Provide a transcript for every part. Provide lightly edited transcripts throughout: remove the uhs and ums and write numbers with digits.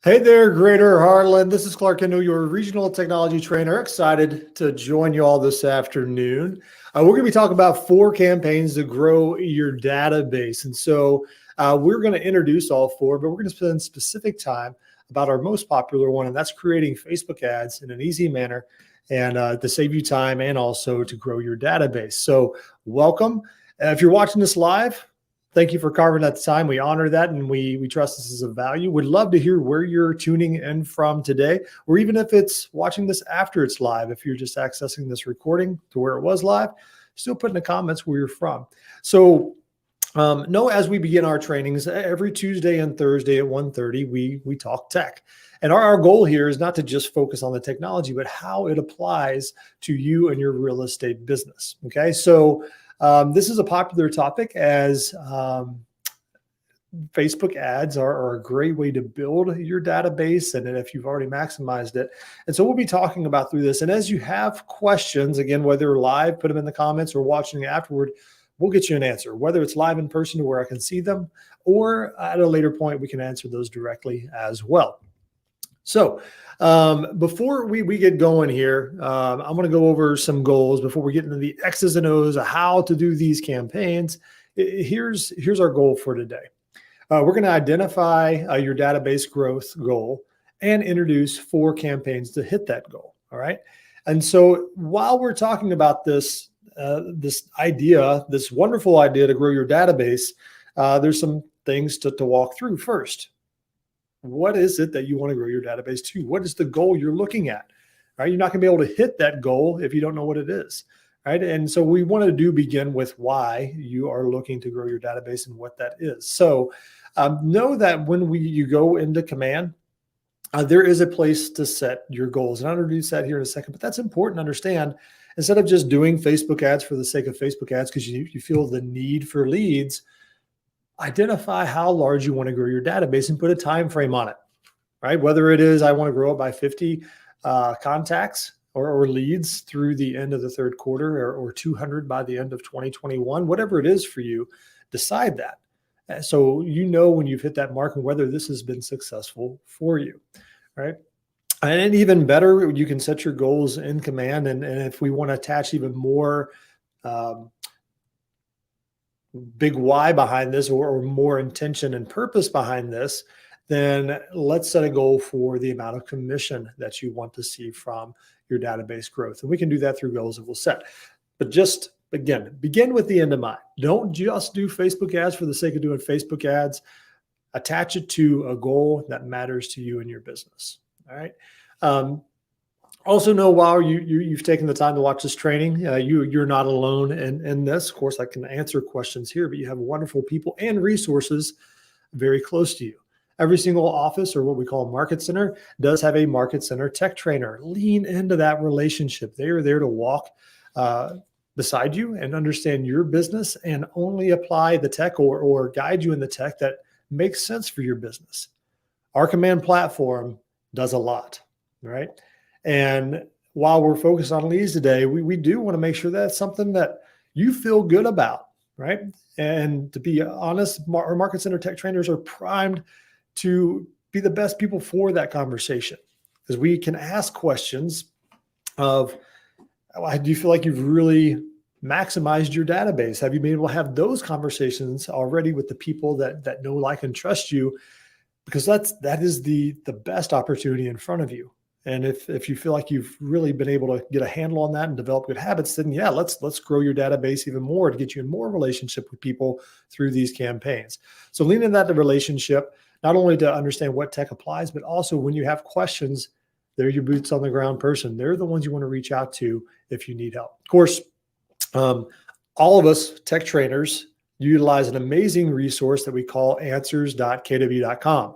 Hey there, Greater Harlan. This is Clark Kendall, your regional technology trainer. Excited to join you all this afternoon. We're going to be talking about 4 campaigns to grow your database. And so we're going to introduce all 4, but we're going to spend specific time about our most popular one, and that's creating Facebook ads in an easy manner and to save you time and also to grow your database. So welcome. If you're watching this live, thank you for carving out the time. We honor that, and we trust this is of value. Would love to hear where you're tuning in from today, or even if it's watching this after it's live. If you're just accessing this recording to where it was live, still put in the comments where you're from. So know as we begin our trainings, every Tuesday and Thursday at 1:30, we talk tech. And our goal here is not to just focus on the technology, but how it applies to you and your real estate business. Okay, so this is a popular topic as Facebook ads are a great way to build your database, and if you've already maximized it. And so we'll be talking about through this. And as you have questions, again, whether live, put them in the comments, or watching afterward, we'll get you an answer, whether it's live in person to where I can see them, or at a later point, we can answer those directly as well. So before we get going here, I'm going to go over some goals before we get into the X's and O's of how to do these campaigns. Here's our goal for today. We're going to identify your database growth goal and introduce 4 campaigns to hit that goal. All right. And so while we're talking about this wonderful idea to grow your database, there's some things to walk through first. What is it that you want to grow your database to? What is the goal you're looking at? Right? You're not going to be able to hit that goal if you don't know what it is. Right? And so we want to begin with why you are looking to grow your database and what that is. So know that when you go into command, there is a place to set your goals. And I'll introduce that here in a second, but that's important to understand. Instead of just doing Facebook ads for the sake of Facebook ads because you feel the need for leads, identify how large you want to grow your database and put a time frame on it, right? Whether it is I want to grow it by 50 contacts or leads through the end of the third quarter or 200 by the end of 2021, whatever it is for you, decide that. So you know when you've hit that mark and whether this has been successful for you, right? And even better, you can set your goals in command. And if we want to attach even more big why behind this or more intention and purpose behind this, then let's set a goal for the amount of commission that you want to see from your database growth. And we can do that through goals that we'll set. But just, again, begin with the end in mind. Don't just do Facebook ads for the sake of doing Facebook ads. Attach it to a goal that matters to you and your business. All right. Also know while you've taken the time to watch this training, you're not alone in this. Of course, I can answer questions here, but you have wonderful people and resources very close to you. Every single office, or what we call a market center, does have a market center tech trainer. Lean into that relationship. They are there to walk beside you and understand your business and only apply the tech or guide you in the tech that makes sense for your business. Our command platform does a lot, right? And while we're focused on leads today, we do want to make sure that's something that you feel good about, right? And to be honest, our market center tech trainers are primed to be the best people for that conversation, because we can ask questions of, do you feel like you've really maximized your database? Have you been able to have those conversations already with the people that know, like, and trust you? Because that is the best opportunity in front of you. And if you feel like you've really been able to get a handle on that and develop good habits, then yeah, let's grow your database even more to get you in more relationship with people through these campaigns. So lean into that relationship, not only to understand what tech applies, but also when you have questions, they're your boots on the ground person. They're the ones you want to reach out to if you need help. Of course, all of us tech trainers utilize an amazing resource that we call answers.kw.com,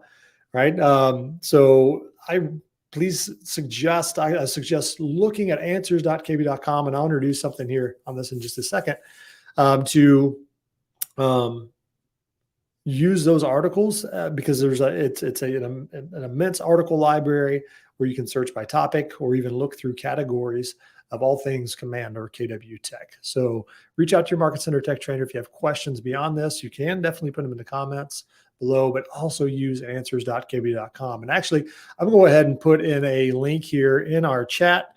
right? So I suggest looking at answers.kw.com, and I'll introduce something here on this in just a second, to use those articles because it's an immense article library where you can search by topic or even look through categories of all things Command or KW Tech. So reach out to your Market Center Tech Trainer if you have questions beyond this. You can definitely put them in the comments, below, but also use answers.kb.com. And actually, I'm going to go ahead and put in a link here in our chat.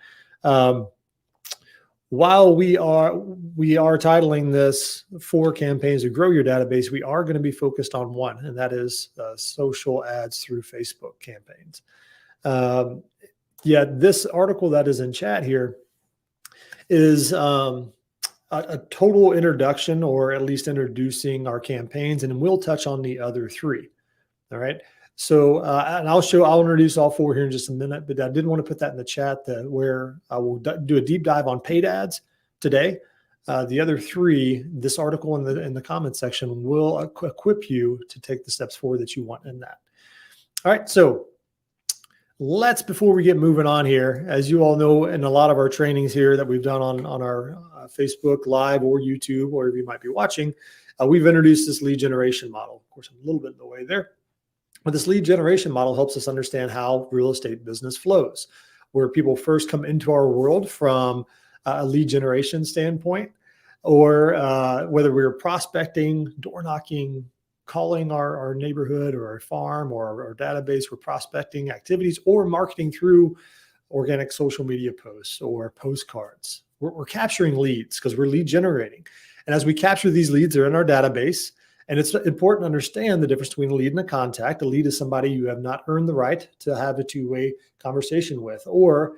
While we are titling this 4 campaigns to grow your database, we are going to be focused on one, and that is social ads through Facebook campaigns. This article that is in chat here is a total introduction, or at least introducing our campaigns, and we'll touch on the other 3. All right. So, and I'll introduce all 4 here in just a minute, but I did want to put that in the chat where I will do a deep dive on paid ads today. The other 3, this article in the comments section will equip you to take the steps forward that you want in that. All right. So before we get moving on here, as you all know, in a lot of our trainings here that we've done on our Facebook Live or YouTube, or if you might be watching, we've introduced this lead generation model. Of course, I'm a little bit in the way there. But this lead generation model helps us understand how real estate business flows, where people first come into our world from a lead generation standpoint, or whether we're prospecting, door knocking, calling our neighborhood or our farm or our database, we're prospecting activities, or marketing through organic social media posts or postcards. We're capturing leads because we're lead generating. And as we capture these leads, they're in our database. And it's important to understand the difference between a lead and a contact. A lead is somebody you have not earned the right to have a 2-way conversation with, or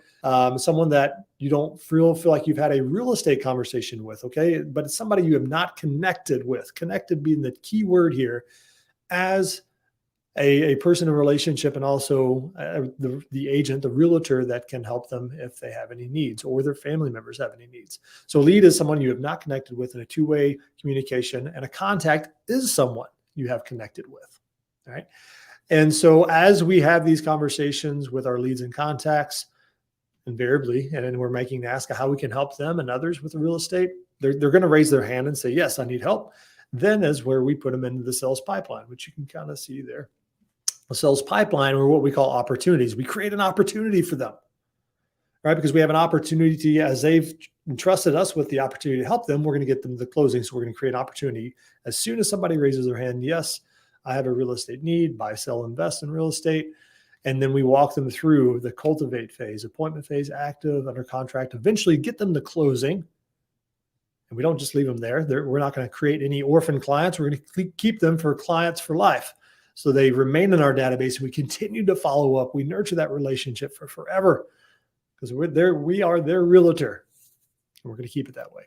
someone that you don't feel like you've had a real estate conversation with, okay? But it's somebody you have not connected with. Connected being the key word here, as a person in relationship, and also the agent, the realtor that can help them if they have any needs, or their family members have any needs. So lead is someone you have not connected with in a 2-way communication, and a contact is someone you have connected with. All right. And so as we have these conversations with our leads and contacts, invariably, and then we're making ask how we can help them and others with the real estate, they're going to raise their hand and say, yes, I need help. Then is where we put them into the sales pipeline, which you can kind of see there. A sales pipeline, or what we call opportunities. We create an opportunity for them, right? Because we have an opportunity, as they've entrusted us with the opportunity to help them, we're going to get them to the closing. So we're going to create an opportunity. As soon as somebody raises their hand, yes, I have a real estate need, buy, sell, invest in real estate. And then we walk them through the cultivate phase, appointment phase, active, under contract, eventually get them to closing. And we don't just leave them there. We're not going to create any orphan clients. We're going to keep them for clients for life. So they remain in our database, and we continue to follow up. We nurture that relationship for forever, because we are their realtor, and we're going to keep it that way.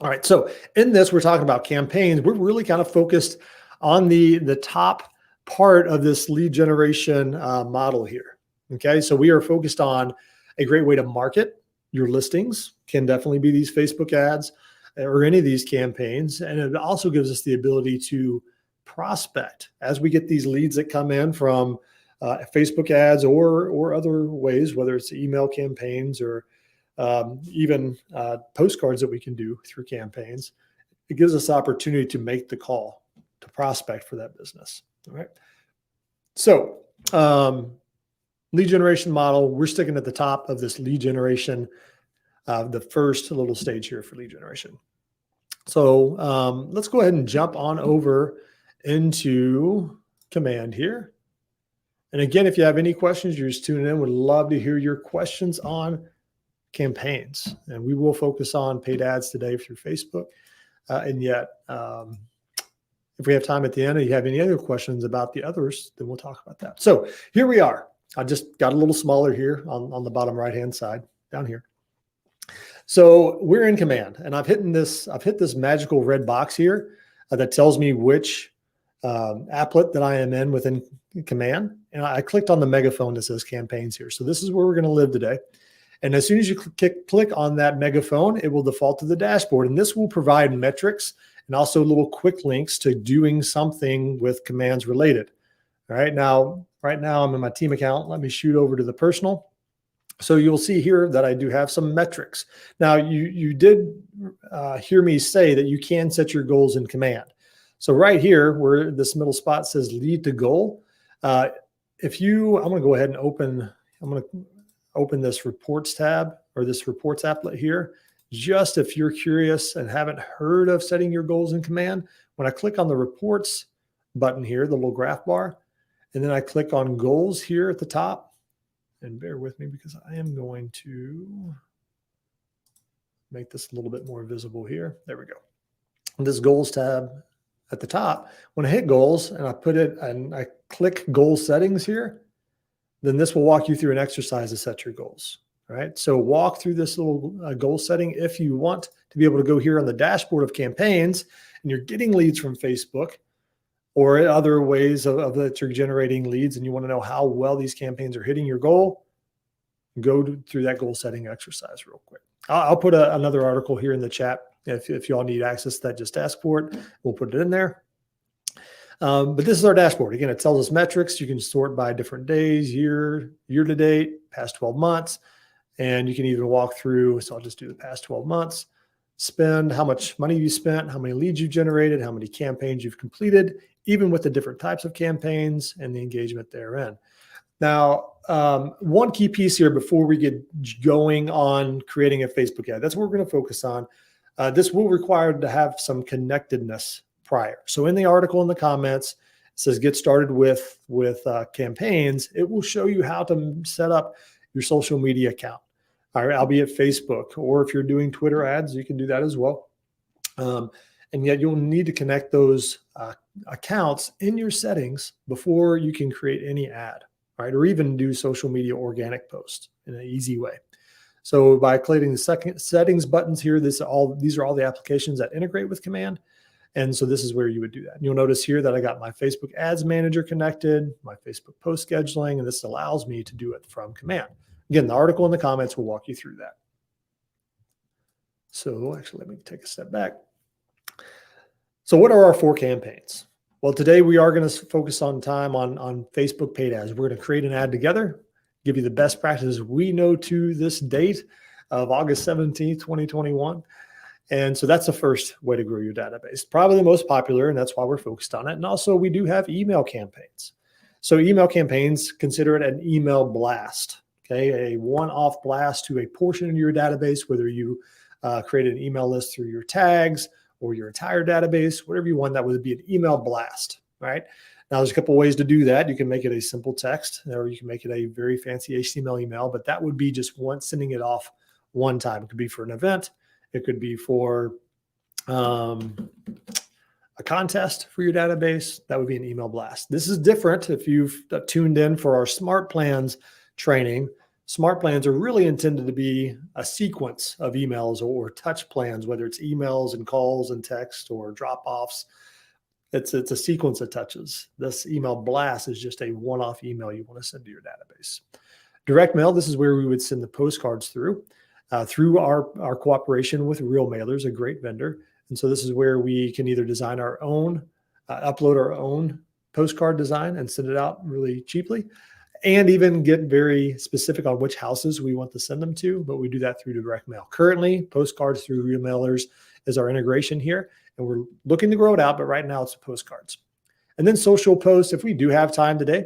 All right. So in this, we're talking about campaigns. We're really kind of focused on the top part of this lead generation model here. Okay. So we are focused on a great way to market your listings. Can definitely be these Facebook ads or any of these campaigns. And it also gives us the ability to prospect as we get these leads that come in from Facebook ads or other ways, whether it's email campaigns or even postcards that we can do through campaigns. It gives us the opportunity to make the call to prospect for that business. All right. So lead generation model, we're sticking at the top of this lead generation, the first little stage here for lead generation. So let's go ahead and jump on over into Command here. And again, if you have any questions, you're just tuning in, would love to hear your questions on campaigns. And we will focus on paid ads today through Facebook. And yet, if we have time at the end, or you have any other questions about the others, then we'll talk about that. So here we are. I just got a little smaller here on the bottom right-hand side down here. So we're in Command, and I've hit this magical red box here that tells me which applet that I am in within Command. And I clicked on the megaphone that says campaigns here. So this is where we're going to live today. And as soon as you click on that megaphone, it will default to the dashboard. And this will provide metrics and also little quick links to doing something with commands related. All right. Now, right now I'm in my team account. Let me shoot over to the personal. So you'll see here that I do have some metrics. Now you did hear me say that you can set your goals in Command. So right here where this middle spot says lead to goal, I'm going to go ahead and open this reports tab or this reports applet here. Just if you're curious and haven't heard of setting your goals in Command, when I click on the reports button here, the little graph bar. And then I click on goals here at the top. And bear with me because I am going to make this a little bit more visible here. There we go. And this goals tab at the top, when I hit goals and I put it and I click goal settings here, then this will walk you through an exercise to set your goals. All right. So walk through this little goal setting if you want to be able to go here on the dashboard of campaigns and you're getting leads from Facebook or other ways of that you're generating leads and you want to know how well these campaigns are hitting your goal, go through that goal setting exercise real quick. I'll put another article here in the chat. If y'all need access to that, just ask for it. We'll put it in there. But this is our dashboard. Again, it tells us metrics. You can sort by different days, year to date, past 12 months. And you can even walk through. So I'll just do the past 12 months. Spend, how much money you spent, how many leads you've generated, how many campaigns you've completed, even with the different types of campaigns and the engagement therein. Now, one key piece here before we get going on creating a Facebook ad, that's what we're going to focus on. This will require to have some connectedness prior. So in the article in the comments, it says get started with campaigns. It will show you how to set up your social media account, albeit Facebook, or if you're doing Twitter ads, you can do that as well. And yet you'll need to connect those accounts in your settings before you can create any ad, right? Or even do social media organic posts in an easy way. So by clicking the settings buttons here, these are all the applications that integrate with Command. And so this is where you would do that. And you'll notice here that I got my Facebook Ads Manager connected, my Facebook post scheduling, and this allows me to do it from Command. Again, the article in the comments will walk you through that. So actually, let me take a step back. So what are our 4 campaigns? Well, today we are going to focus on Facebook paid ads. We're going to create an ad together, give you the best practices we know to this date of August 17th, 2021. And so that's the first way to grow your database. Probably the most popular, and that's why we're focused on it. And also we do have email campaigns. So email campaigns, consider it an email blast, okay? A one-off blast to a portion of your database, whether you create an email list through your tags or your entire database, whatever you want, that would be an email blast, right? Now, there's a couple of ways to do that. You can make it a simple text, or you can make it a very fancy HTML email, but that would be just sending it off one time. It could be for an event. It could be for a contest for your database. That would be an email blast. This is different if you've tuned in for our Smart Plans training. Smart Plans are really intended to be a sequence of emails or touch plans, whether it's emails and calls and text or drop-offs. It's a sequence of touches. This email blast is just a one-off email you want to send to your database. Direct mail, this is where we would send the postcards through our cooperation with Real Mailers, a great vendor. And so this is where we can either design our own, upload our own postcard design and send it out really cheaply, and even get very specific on which houses we want to send them to, but we do that through direct mail. Currently, postcards through Real Mailers is our integration here, and we're looking to grow it out, but right now it's the postcards. And then social posts, if we do have time today,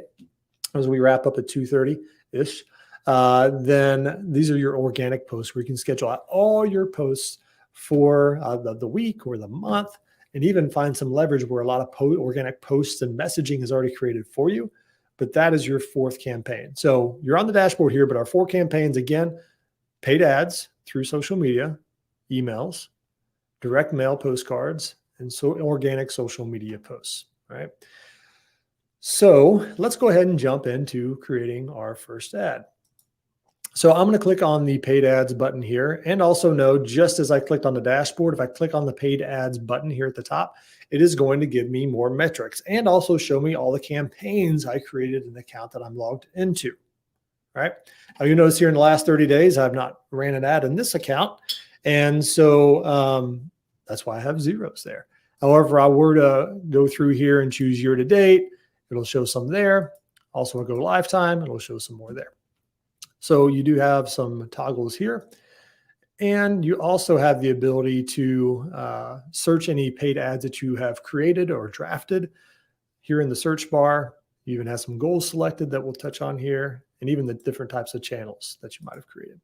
as we wrap up at 2:30-ish, then these are your organic posts where you can schedule out all your posts for the week or the month, and even find some leverage where a lot of organic posts and messaging is already created for you. But that is your 4th campaign. So you're on the dashboard here, but our 4 campaigns, again, paid ads through social media, emails, direct mail postcards, and so organic social media posts, right? So let's go ahead and jump into creating our first ad. So I'm going to click on the paid ads button here, and also know, just as I clicked on the dashboard, if I click on the paid ads button here at the top, it is going to give me more metrics and also show me all the campaigns I created in the account that I'm logged into, right? Now you notice here in the last 30 days, I've not ran an ad in this account. And so that's why I have zeros there. However, if I were to go through here and choose year to date, it'll show some there. Also, I'll go to lifetime, it'll show some more there. So you do have some toggles here. And you also have the ability to search any paid ads that you have created or drafted here in the search bar. You even have some goals selected that we'll touch on here, and even the different types of channels that you might have created.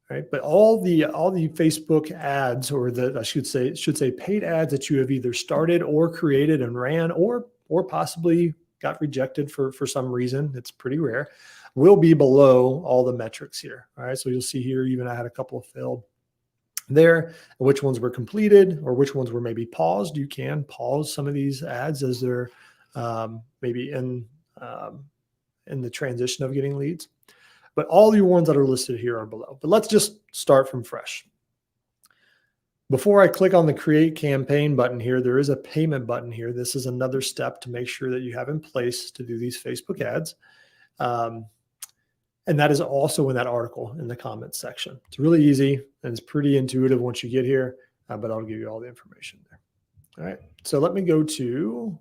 Right? But all the Facebook ads, or I should say paid ads that you have either started or created and ran, or or possibly got rejected for some reason, it's pretty rare, will be below all the metrics here. All right. So you'll see here, even I had a couple of failed there, which ones were completed or which ones were maybe paused. You can pause some of these ads as they're maybe in the transition of getting leads. But all your ones that are listed here are below. But let's just start from fresh. Before I click on the create campaign button here, there is a payment button here. This is another step to make sure that you have in place to do these Facebook ads. And that is also in that article in the comments section. It's really easy and it's pretty intuitive once you get here, but I'll give you all the information there. All right, so let me go to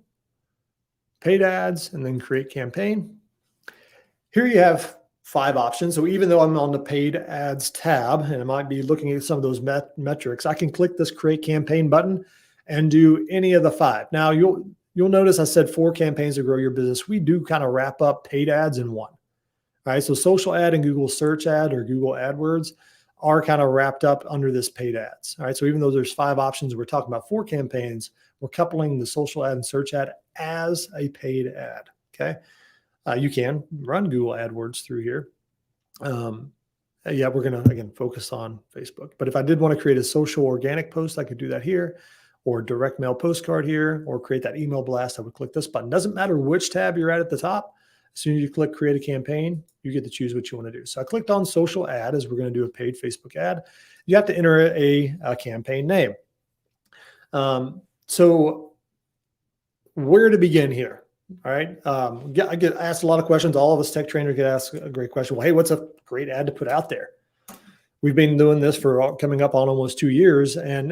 paid ads and then create campaign. Here you have 5 options. So even though I'm on the paid ads tab and I might be looking at some of those metrics, I can click this create campaign button and do any of the 5. Now you'll notice I said 4 campaigns to grow your business. We do kind of wrap up paid ads in 1. All right, so social ad and Google search ad or Google AdWords are kind of wrapped up under this paid ads. All right, so even though there's 5 options, we're talking about 4 campaigns, we're coupling the social ad and search ad as a paid ad, okay? You can run Google AdWords through here. Yeah, we're gonna, again, focus on Facebook. But if I did want to create a social organic post, I could do that here, or direct mail postcard here, or create that email blast, I would click this button. Doesn't matter which tab you're at the top. As soon as you click create a campaign, you get to choose what you want to do. So I clicked on social ad as we're going to do a paid Facebook ad. You have to enter a campaign name. So where to begin here? All right. I get asked a lot of questions. All of us tech trainers get asked a great question. Well, hey, what's a great ad to put out there? We've been doing this for coming up on almost 2 years, and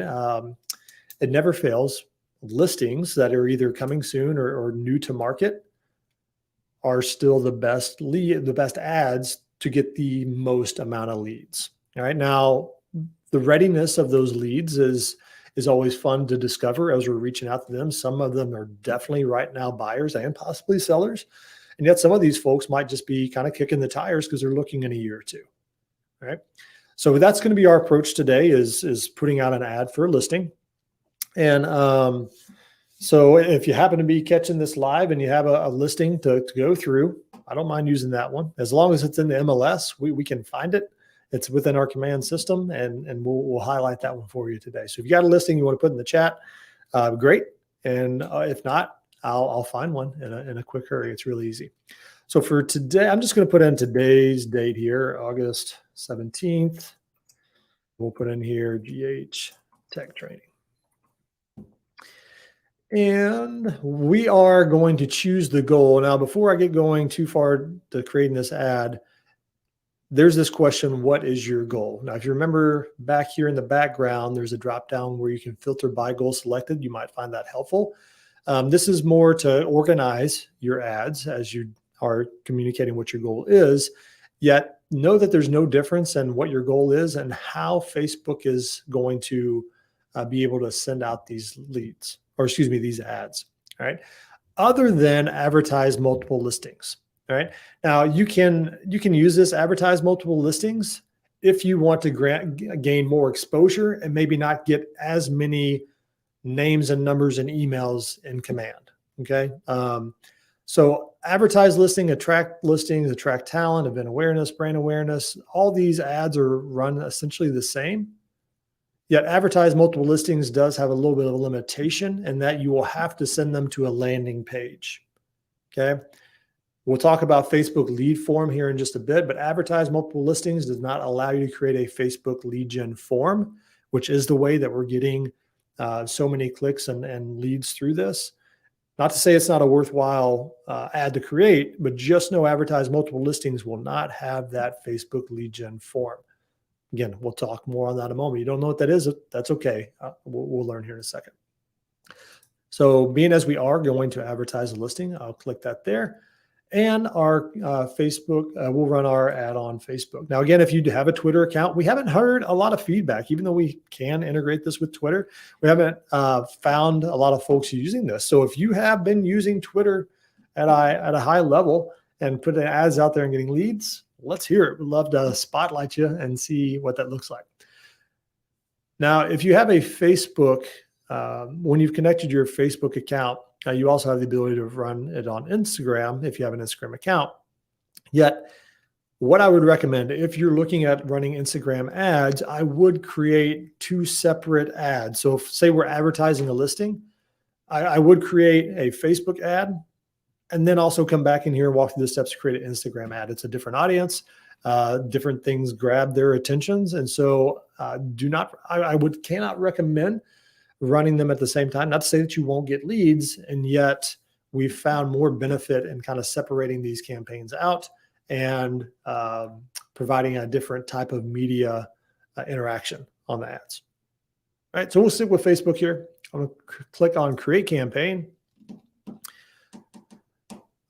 it never fails. Listings that are either coming soon or new to market are still the best ads to get the most amount of leads. All right. Now, the readiness of those leads is always fun to discover as we're reaching out to them. Some of them are definitely right now buyers and possibly sellers. And yet some of these folks might just be kind of kicking the tires because they're looking in a year or 2. All right. So that's going to be our approach today is putting out an ad for a listing. And so if you happen to be catching this live and you have a listing to go through, I don't mind using that one. As long as it's in the MLS, we can find it. It's within our command system, and we'll highlight that one for you today. So if you got a listing you want to put in the chat, great. And if not, I'll find one in a quick hurry. It's really easy. So for today, I'm just going to put in today's date here, August 17th. We'll put in here GH Tech Training. And we are going to choose the goal. Now, before I get going too far to creating this ad, there's this question, what is your goal? Now, if you remember back here in the background, there's a drop down where you can filter by goal selected. You might find that helpful. This is more to organize your ads as you are communicating what your goal is, yet know that there's no difference in what your goal is and how Facebook is going to be able to send out these leads, or excuse me, these ads, all right? Other than advertise multiple listings, all right? Now you can use this advertise multiple listings if you want to gain more exposure and maybe not get as many names and numbers and emails in command, okay? So advertise listing, attract listings, attract talent, event awareness, brand awareness, all these ads are run essentially the same. Yet advertise multiple listings does have a little bit of a limitation in that you will have to send them to a landing page, okay? We'll talk about Facebook lead form here in just a bit, but advertise multiple listings does not allow you to create a Facebook lead gen form, which is the way that we're getting so many clicks and leads through this. Not to say it's not a worthwhile ad to create, but just know advertise multiple listings will not have that Facebook lead gen form. Again, we'll talk more on that in a moment. You don't know what that is, that's okay. We'll learn here in a second. So being as we are going to advertise a listing, I'll click that there. And our Facebook, we'll run our ad on Facebook. Now, again, if you have a Twitter account, we haven't heard a lot of feedback, even though we can integrate this with Twitter. We haven't found a lot of folks using this. So if you have been using Twitter at a high level and putting ads out there and getting leads, let's hear it. We'd love to spotlight you and see what that looks like. Now, if you have a Facebook, when you've connected your Facebook account, You also have the ability to run it on Instagram if you have an Instagram account. Yet, what I would recommend if you're looking at running Instagram ads, I would create 2 separate ads. So if, say we're advertising a listing, I would create a Facebook ad and then also come back in here and walk through the steps to create an Instagram ad. It's a different audience. Different things grab their attentions. And so cannot recommend running them at the same time. Not to say that you won't get leads, and yet we've found more benefit in kind of separating these campaigns out and providing a different type of media interaction on the ads. All right, so we'll stick with Facebook here. I'm going to click on Create Campaign.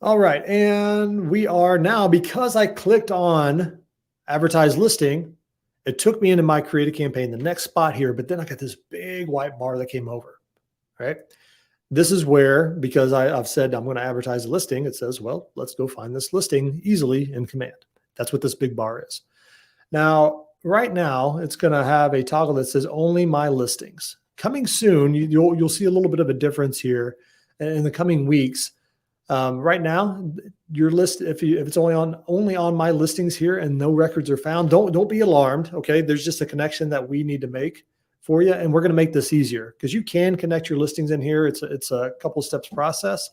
All right, and we are now, because I clicked on Advertise Listing, it took me into my Create a Campaign, the next spot here, but then I got this big white bar that came over, right? This is where, because I've said I'm going to advertise a listing, it says, well, let's go find this listing easily in Command. That's what this big bar is. Now, right now, it's going to have a toggle that says only my listings. Coming soon, you'll see a little bit of a difference here in the coming weeks. Right now, your list, if it's only on my listings here and no records are found, don't be alarmed. Okay, there's just a connection that we need to make for you, and we're going to make this easier because you can connect your listings in here. It's a couple steps process.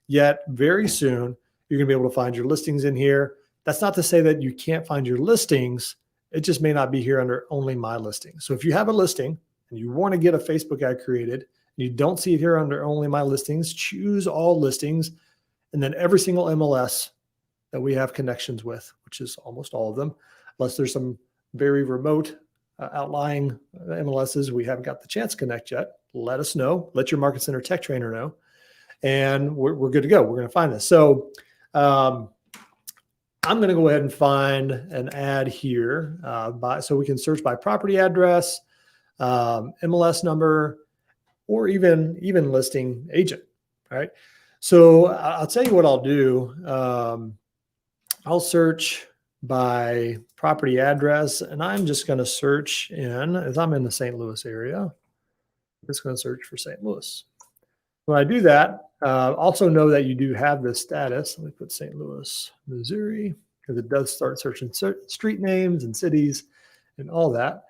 Yet very soon you're going to be able to find your listings in here. That's not to say that you can't find your listings. It just may not be here under only my listings. So if you have a listing and you want to get a Facebook ad created, and you don't see it here under only my listings, choose all listings. And then every single MLS that we have connections with, which is almost all of them, unless there's some very remote outlying MLSs we haven't got the chance to connect yet, let us know. Let your Market Center Tech Trainer know. And we're good to go. We're going to find this. So I'm going to go ahead and find an ad here. So we can search by property address, MLS number, or even listing agent, right? So I'll tell you what I'll do. I'll search by property address, and I'm just going to search as I'm in the St. Louis area. I'm just going to search for St. Louis. When I do that, also know that you do have this status. Let me put St. Louis, Missouri, because it does start searching street names and cities and all that.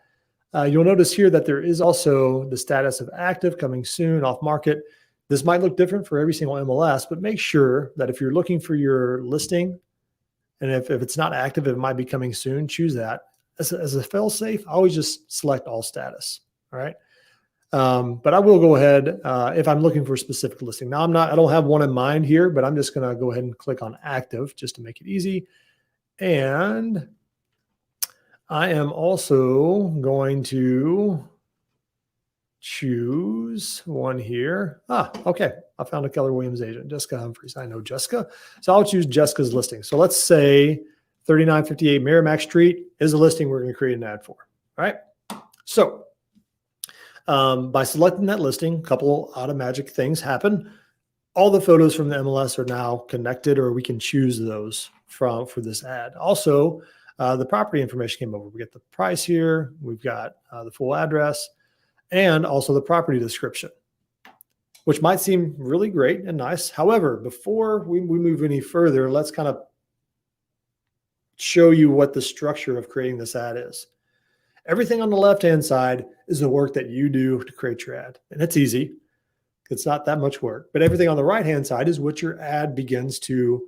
You'll notice here that there is also the status of active, coming soon, off market. This might look different for every single MLS, but make sure that if you're looking for your listing, and if it's not active, it might be coming soon, choose that. As a fail safe, always just select all status, all right? But I will go ahead if I'm looking for a specific listing. Now I don't have one in mind here, but I'm just gonna go ahead and click on active just to make it easy. And I am also going to choose one here. Okay. I found a Keller Williams agent, Jessica Humphreys. I know Jessica. So I'll choose Jessica's listing. So let's say 3958 Merrimack Street is a listing we're going to create an ad for. All right. So by selecting that listing, a couple automatic things happen. All the photos from the MLS are now connected, or we can choose those for this ad. Also, the property information came over. We get the price here. We've got the full address, and also the property description, which might seem really great and nice. However, before we move any further, let's kind of show you what the structure of creating this ad is. Everything on the left-hand side is the work that you do to create your ad, and it's easy. It's not that much work, but everything on the right-hand side is what your ad begins to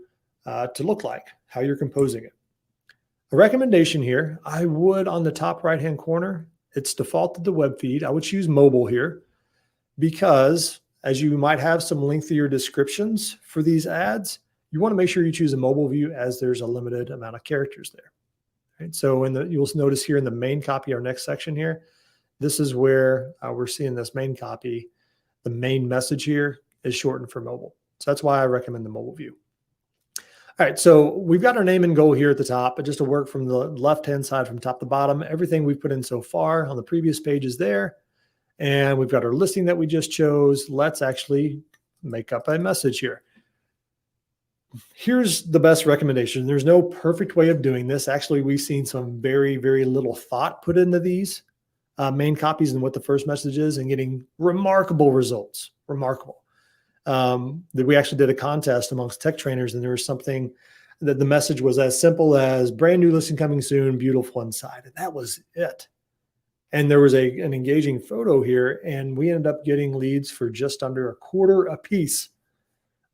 look like, how you're composing it. A recommendation here, I would on the top right-hand corner, it's defaulted to web feed. I would choose mobile here because as you might have some lengthier descriptions for these ads, you want to make sure you choose a mobile view as there's a limited amount of characters there. Right? So you'll notice here in the main copy, our next section here, this is where we're seeing this main copy. The main message here is shortened for mobile. So that's why I recommend the mobile view. All right, so we've got our name and goal here at the top, but just to work from the left-hand side from top to bottom, everything we've put in so far on the previous page is there. And we've got our listing that we just chose. Let's actually make up a message here. Here's the best recommendation. There's no perfect way of doing this. Actually, we've seen some very, very little thought put into these main copies and what the first message is and getting remarkable results, remarkable. that we actually did a contest amongst tech trainers, and there was something that the message was as simple as brand new listing coming soon, beautiful inside. And that was it. And there was an engaging photo here, and we ended up getting leads for just under a quarter a piece.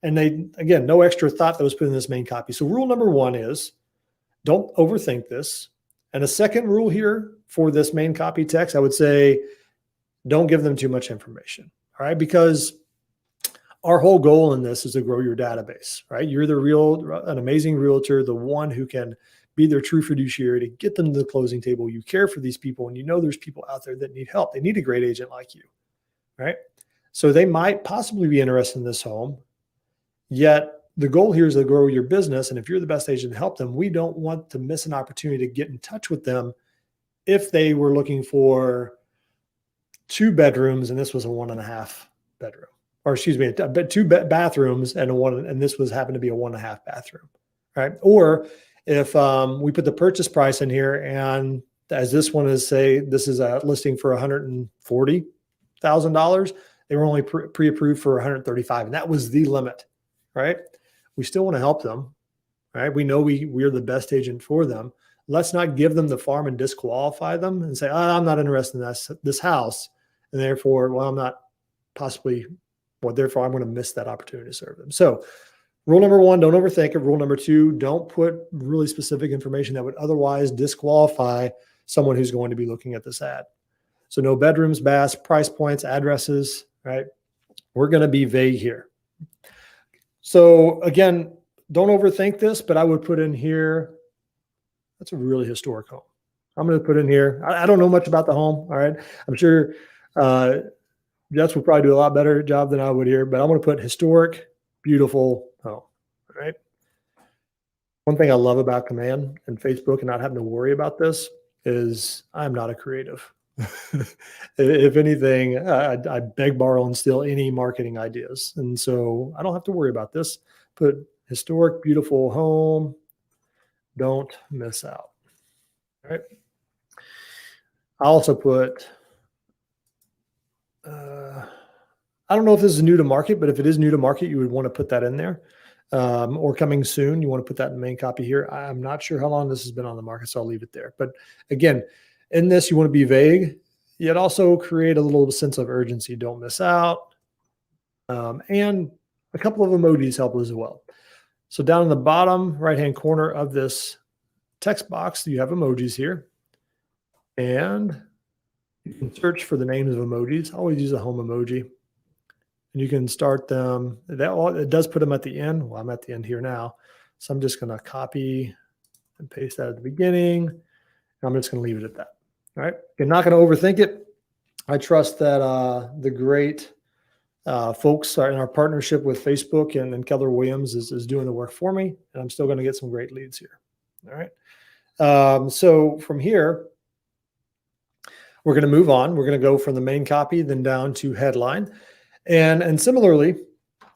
And they, again, no extra thought that was put in this main copy. So rule number one is don't overthink this. And a second rule here for this main copy text, I would say, don't give them too much information. All right. Because our whole goal in this is to grow your database, right? You're an amazing realtor, the one who can be their true fiduciary to get them to the closing table. You care for these people, and you know there's people out there that need help. They need a great agent like you, right? So they might possibly be interested in this home, yet the goal here is to grow your business. And if you're the best agent to help them, we don't want to miss an opportunity to get in touch with them if they were looking for 2 bedrooms and this was a 1.5 bedroom. Or excuse me, 2 bathrooms and this happened to be a 1.5 bathroom, right? Or if we put the purchase price in here, and as this one is, say, this is a listing for $140,000, they were only pre-approved for $135,000, and that was the limit, right? We still want to help them, right? We know we're the best agent for them. Let's not give them the farm and disqualify them and say, oh, I'm not interested in this house, and therefore, well, I'm not possibly. Well, therefore, I'm going to miss that opportunity to serve them. So rule number one, don't overthink it. Rule number two, don't put really specific information that would otherwise disqualify someone who's going to be looking at this ad. So no bedrooms, baths, price points, addresses, right? We're going to be vague here. So again, don't overthink this, but I would put in here, that's a really historic home. I'm going to put in here, I don't know much about the home, all right? I'm sure Jess will probably do a lot better job than I would here, but I'm going to put historic, beautiful home. All right. One thing I love about Command and Facebook and not having to worry about this is I'm not a creative. If anything, I beg, borrow, and steal any marketing ideas. And so I don't have to worry about this. Put historic, beautiful home. Don't miss out. All right. I also put, I don't know if this is new to market, but if it is new to market, you would want to put that in there. Or coming soon, you want to put that in the main copy here. I'm not sure how long this has been on the market, so I'll leave it there. But again, in this, you want to be vague, yet also create a little sense of urgency. Don't miss out. And a couple of emojis help as well. So down in the bottom right-hand corner of this text box, you have emojis here. And you can search for the names of emojis. Always use a home emoji. And you can start them. It does put them at the end. Well, I'm at the end here now. So I'm just going to copy and paste that at the beginning. And I'm just going to leave it at that. All right. You're not going to overthink it. I trust that the great folks are in our partnership with Facebook and Keller Williams is doing the work for me. And I'm still going to get some great leads here. All right. So from here, we're going to move on. We're going to go from the main copy, then down to headline. And similarly,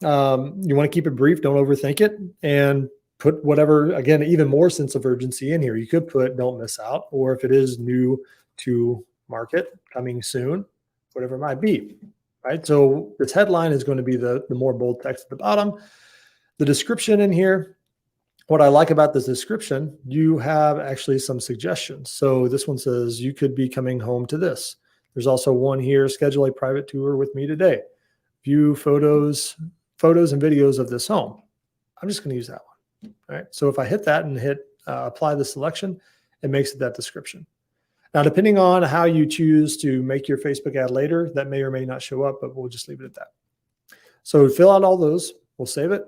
you want to keep it brief. Don't overthink it, and put whatever, again, even more sense of urgency in here. You could put don't miss out, or if it is new to market, coming soon, whatever it might be, right? So this headline is going to be the more bold text at the bottom. The description in here, what I like about this description, you have actually some suggestions. So this one says you could be coming home to this. There's also one here, schedule a private tour with me today. View photos and videos of this home. I'm just going to use that one. All right. So if I hit that and hit apply the selection, it makes it that description. Now, depending on how you choose to make your Facebook ad later, that may or may not show up, but we'll just leave it at that. So fill out all those. We'll save it.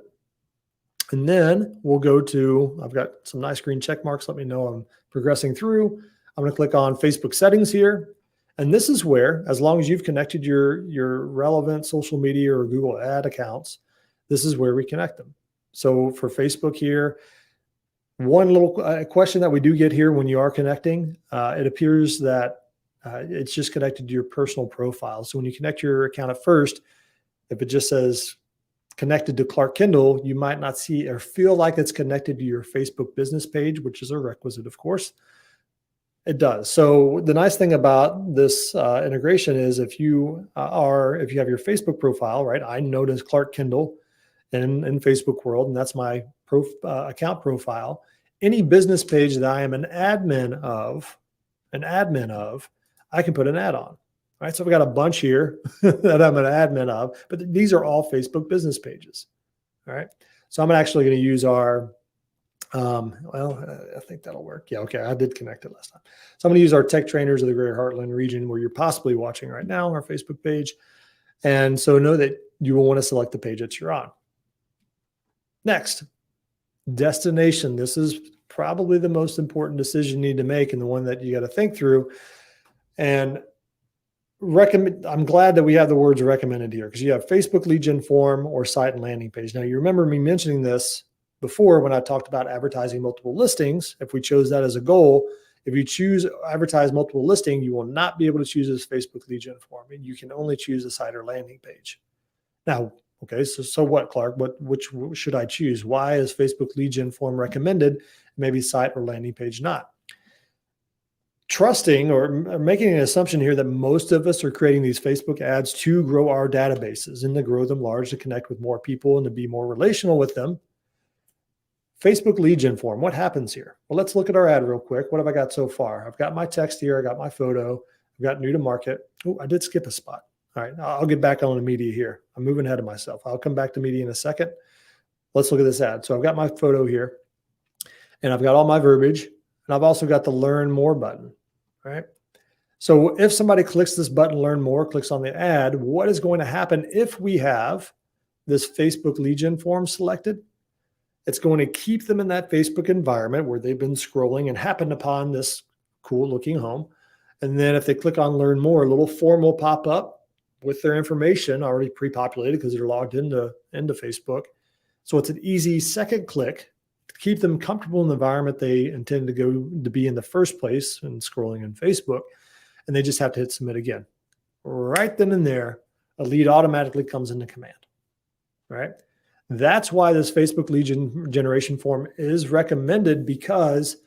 And then we'll go to, I've got some nice green check marks. Let me know I'm progressing through. I'm going to click on Facebook settings here. And this is where, as long as you've connected your relevant social media or Google ad accounts, this is where we connect them. So for Facebook here, one little question that we do get here when you are connecting, it appears that it's just connected to your personal profile. So when you connect your account at first, if it just says connected to Clark Kendall, you might not see or feel like it's connected to your Facebook business page, which is a requisite, of course. It does. So the nice thing about this integration is if you have your Facebook profile, right? I notice Clark Kendall in Facebook world, and that's my account profile. Any business page that I am an admin of, I can put an ad on. Right. So I've got a bunch here that I'm an admin of, but these are all Facebook business pages. All right. So I'm actually going to use our I think that'll work. Yeah, okay, I did connect it last time. So I'm going to use our Tech Trainers of the Greater Heartland region where you're possibly watching right now, our Facebook page. And so know that you will want to select the page that you're on. Next, destination. This is probably the most important decision you need to make and the one that you got to think through. And I'm glad that we have the words recommended here because you have Facebook lead gen form or site and landing page. Now, you remember me mentioning this before when I talked about advertising multiple listings. If we chose that as a goal, if you choose advertise multiple listing, you will not be able to choose this Facebook lead gen form, and you can only choose a site or landing page. Now, okay, so what, Clark? Which should I choose? Why is Facebook lead gen form recommended? Maybe site or landing page not? Trusting or making an assumption here that most of us are creating these Facebook ads to grow our databases and to grow them large, to connect with more people and to be more relational with them. Facebook lead gen form, what happens here? Well, let's look at our ad real quick. What have I got so far? I've got my text here. I got my photo. I've got new to market. Oh, I did skip a spot. All right, I'll get back on the media here. I'm moving ahead of myself. I'll come back to media in a second. Let's look at this ad. So I've got my photo here and I've got all my verbiage and I've also got the learn more button, right? So if somebody clicks this button, learn more, clicks on the ad, what is going to happen if we have this Facebook lead gen form selected? It's going to keep them in that Facebook environment where they've been scrolling and happened upon this cool looking home. And then if they click on learn more, a little form will pop up with their information already pre-populated because they're logged into Facebook. So it's an easy second click to keep them comfortable in the environment they intend to be in the first place and scrolling in Facebook. And they just have to hit submit again. Right then and there, a lead automatically comes into command, right? That's why this Facebook lead generation form is recommended, because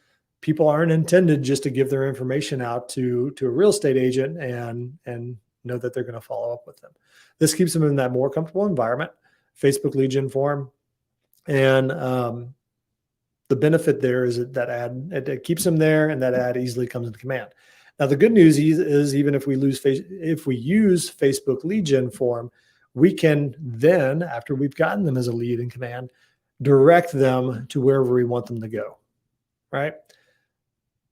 people aren't intended just to give their information out to a real estate agent and know that they're going to follow up with them. This keeps them in that more comfortable environment, Facebook lead gen form. And the benefit there is that ad, it keeps them there and that ad easily comes into command. Now, the good news is even if we use Facebook lead gen form, we can then, after we've gotten them as a lead in command, direct them to wherever we want them to go, right?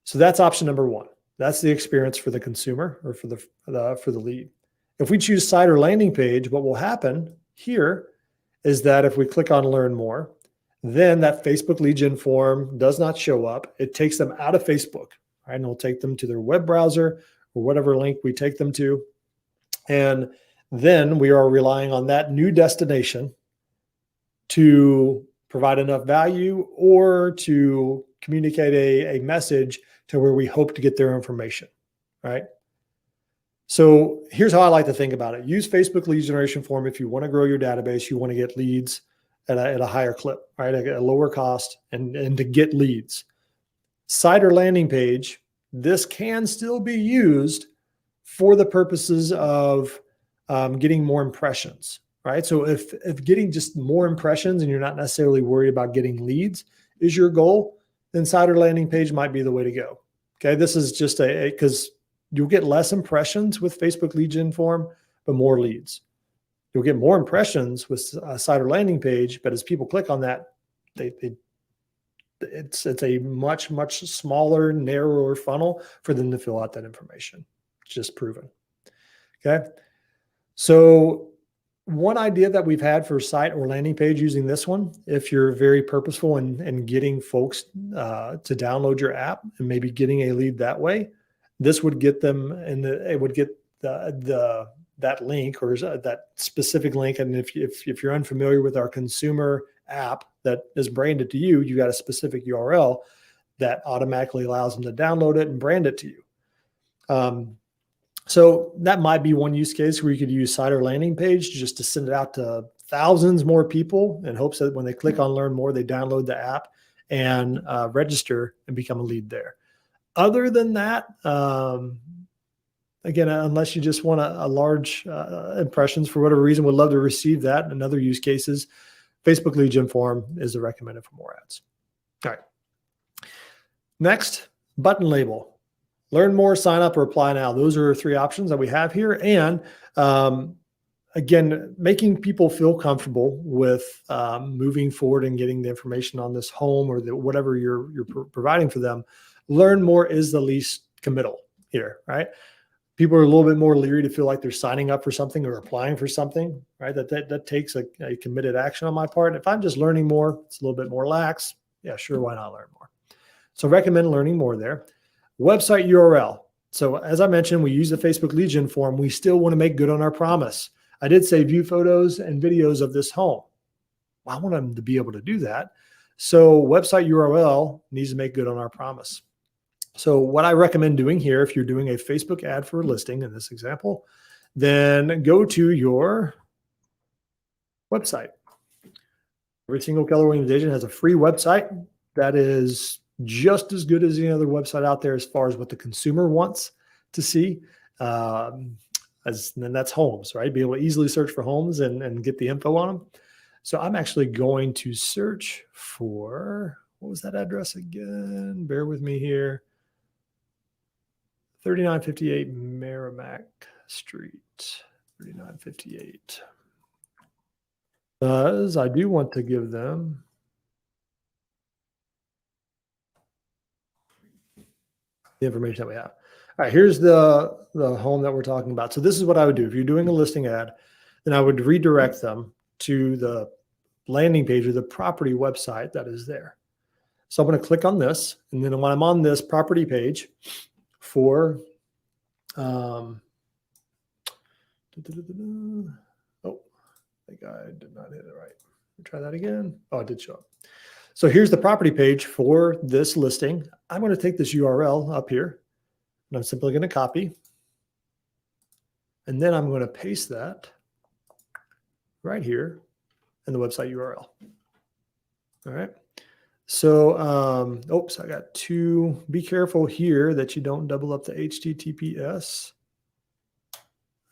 So that's option number one. That's the experience for the consumer or for the lead. If we choose site or landing page, what will happen here is that if we click on learn more, then that Facebook lead gen form does not show up. It takes them out of Facebook, right? And it'll take them to their web browser or whatever link we take them to. And then we are relying on that new destination to provide enough value or to communicate a message to where we hope to get their information, right? So here's how I like to think about it. Use Facebook lead generation form if you want to grow your database, you want to get leads at a higher clip, right? At a lower cost and to get leads. Site or landing page, this can still be used for the purposes of getting more impressions, right? So if getting just more impressions and you're not necessarily worried about getting leads is your goal, then site or landing page might be the way to go. Okay, this is just because you'll get less impressions with Facebook lead gen form, but more leads. You'll get more impressions with a site or landing page, but as people click on that, it's a much smaller, narrower funnel for them to fill out that information. It's just proven. Okay. So one idea that we've had for site or landing page using this one, if you're very purposeful in getting folks to download your app and maybe getting a lead that way, this would get them and it would get that link or that specific link. And if you're unfamiliar with our consumer app that is branded to you, you got a specific URL that automatically allows them to download it and brand it to you. So that might be one use case where you could use site or landing page just to send it out to thousands more people in hopes that when they click on learn more, they download the app and register and become a lead there. Other than that, again, unless you just want a large impressions for whatever reason, would love to receive that. In other use cases, Facebook lead gen form is the recommended for more ads. All right. Next, button label. Learn more, sign up, or apply now. Those are 3 options that we have here. And again, making people feel comfortable with moving forward and getting the information on this home or whatever you're providing for them. Learn more is the least committal here, right? People are a little bit more leery to feel like they're signing up for something or applying for something, right? That takes a committed action on my part. If I'm just learning more, it's a little bit more lax. Yeah, sure, why not learn more? So recommend learning more there. Website URL. So as I mentioned, we use the Facebook lead gen form. We still want to make good on our promise. I did say view photos and videos of this home. Well, I want them to be able to do that. So website URL needs to make good on our promise. So what I recommend doing here, if you're doing a Facebook ad for a listing in this example, then go to your website. Every single Keller Williams agent has a free website that is just as good as any other website out there as far as what the consumer wants to see. And that's homes, right? Be able to easily search for homes and get the info on them. So I'm actually going to search for, what was that address again? Bear with me here. 3958 Merrimack Street, 3958. Because I do want to give them the information that we have. All right, here's the home that we're talking about. So this is what I would do. If you're doing a listing ad, then I would redirect them to the landing page or the property website that is there. So I'm going to click on this. And then when I'm on this property page for, oh, I think I did not hit it right. Let me try that again. Oh, it did show up. So here's the property page for this listing. I'm going to take this URL up here, and I'm simply going to copy. And then I'm going to paste that right here in the website URL. All right. So, oops, I got to be careful here that you don't double up the HTTPS.